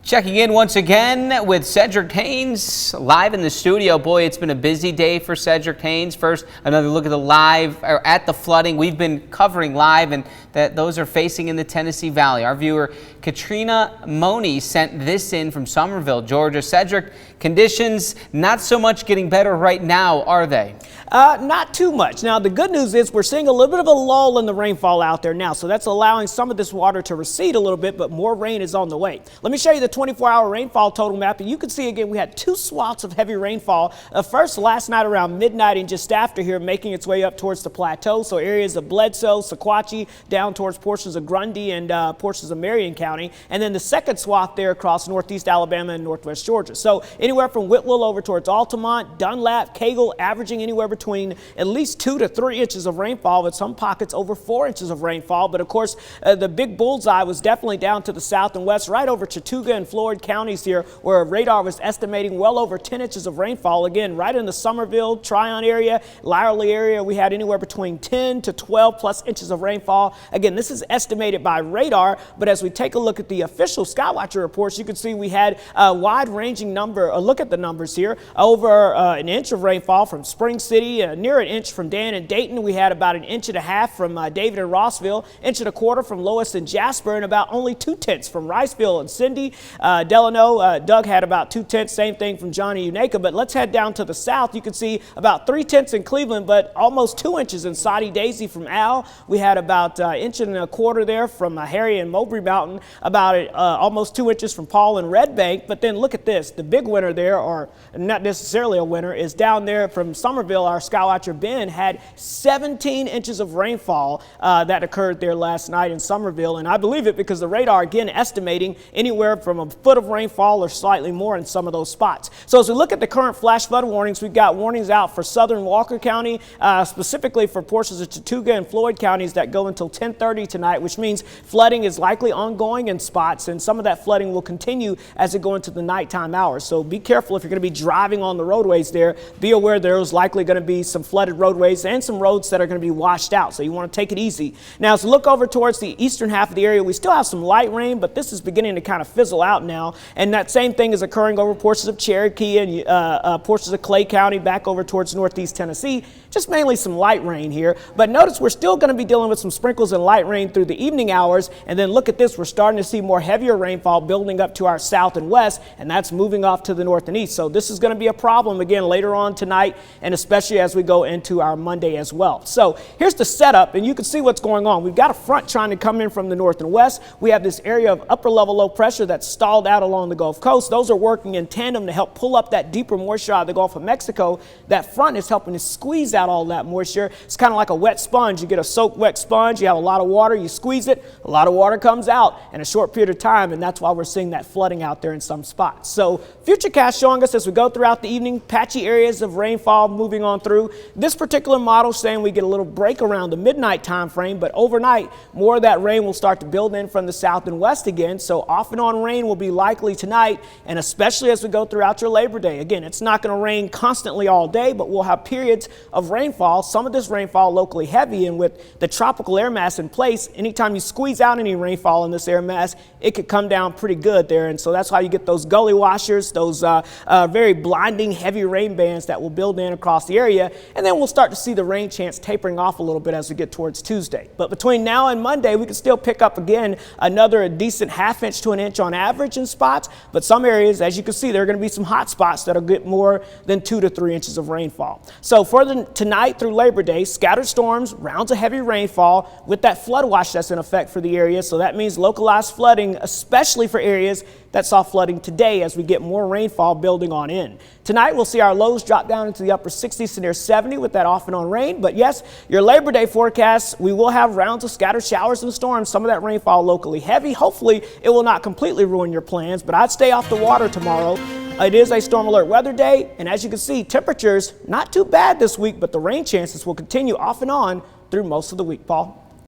Checking in once again with Cedric Haynes live in the studio. Boy, it's been a busy day for Cedric Haynes. First, another look at the flooding we've been covering live and that those are facing in the Tennessee Valley. Our viewer Katrina Money sent this in from Somerville, Georgia. Cedric, conditions not so much getting better right now, are they? Not too much. Now, the good news is we're seeing a little bit of a lull in the rainfall out there now, so that's allowing some of this water to recede a little bit, but more rain is on the way. Let me show you the 24-hour rainfall total map, and you can see again we had two swaths of heavy rainfall. First, last night around midnight and just after here, making its way up towards the plateau, so areas of Bledsoe, Sequatchie, down towards portions of Grundy and portions of Marion County, and then the second swath there across northeast Alabama and northwest Georgia. So anywhere from Whitwell over towards Altamont, Dunlap, Cagle, averaging anywhere between at least 2 to 3 inches of rainfall, with some pockets over 4 inches of rainfall. But of course, the big bullseye was definitely down to the south and west, right over Chattooga and Floyd counties here, where radar was estimating well over 10 inches of rainfall. Again, right in the Somerville, Tryon area, Lyerly area, we had anywhere between 10 to 12 plus inches of rainfall. Again, this is estimated by radar, but as we take a look at the official Skywatcher reports, you can see we had a wide-ranging number. Look at the numbers here. Over an inch of rainfall from Spring City, near an inch from Dan and Dayton. We had about an inch and a half from David and Rossville, inch and a quarter from Lois and Jasper, and about only 2/10 from Riceville and Cindy. Delano, Doug had about 2/10, same thing from Johnny Unaka. But let's head down to the south. You can see about 3/10 in Cleveland, but almost 2 inches in Soddy Daisy from Al. We had about an inch and a quarter there from Harry and Mowbray Mountain, about almost 2 inches from Paul and Red Bank. But then look at this, the big winner there, or not necessarily a winner, is down there from Somerville. Our Skywatcher Ben had 17 inches of rainfall that occurred there last night in Somerville, and I believe it because the radar again estimating anywhere from a foot of rainfall or slightly more in some of those spots. So as we look at the current flash flood warnings, we've got warnings out for southern Walker County, specifically for portions of Chattooga and Floyd counties that go until 10:30 tonight, which means flooding is likely ongoing in spots, and some of that flooding will continue as it go into the nighttime hours. So be careful if you're going to be driving on the roadways there. Be aware there's likely going to be some flooded roadways and some roads that are going to be washed out, so you want to take it easy. Now, as we look over towards the eastern half of the area, we still have some light rain, but this is beginning to kind of fizzle out now, and that same thing is occurring over portions of Cherokee and portions of Clay County back over towards northeast Tennessee. Just mainly some light rain here, but notice we're still going to be dealing with some sprinkles and light rain through the evening hours, and then look at this, we're starting to see more heavier rainfall building up to our south and west, and that's moving off to the north and east. So this is going to be a problem again later on tonight, and especially as we go into our Monday as well. So here's the setup, and you can see what's going on. We've got a front trying to come in from the north and west. We have this area of upper level low pressure that's stalled out along the Gulf Coast. Those are working in tandem to help pull up that deeper moisture out of the Gulf of Mexico. That front is helping to squeeze out all that moisture. It's kind of like a wet sponge. You get a soaked wet sponge, you have a lot of water, you squeeze it, a lot of water comes out in a short period of time, and that's why we're seeing that flooding out there in some spots. So futurecast showing us as we go throughout the evening, patchy areas of rainfall moving on through. This particular model saying we get a little break around the midnight time frame, but overnight more of that rain will start to build in from the south and west again. So off and on rain will be likely tonight, and especially as we go throughout your Labor Day. Again, it's not going to rain constantly all day, but we'll have periods of rainfall. Some of this rainfall locally heavy, and with the tropical air mass in place, anytime you squeeze out any rainfall in this air mass, it could come down pretty good there. And so that's how you get those gully washers, those very blinding heavy rain bands that will build in across the area. And then we'll start to see the rain chance tapering off a little bit as we get towards Tuesday. But between now and Monday, we can still pick up again another decent ½ inch to an inch on average in spots. But some areas, as you can see, there are going to be some hot spots that'll get more than 2 to 3 inches of rainfall. So for tonight through Labor Day, scattered storms, rounds of heavy rainfall with that flood watch that's in effect for the area. So that means localized flooding, especially for areas that saw flooding today as we get more rainfall building on in. Tonight, we'll see our lows drop down into the upper 60s to near 70 with that off and on rain. But yes, your Labor Day forecast, we will have rounds of scattered showers and storms, some of that rainfall locally heavy. Hopefully, it will not completely ruin your plans, but I'd stay off the water tomorrow. It is a storm alert weather day, and as you can see, temperatures not too bad this week, but the rain chances will continue off and on through most of the week, Paul.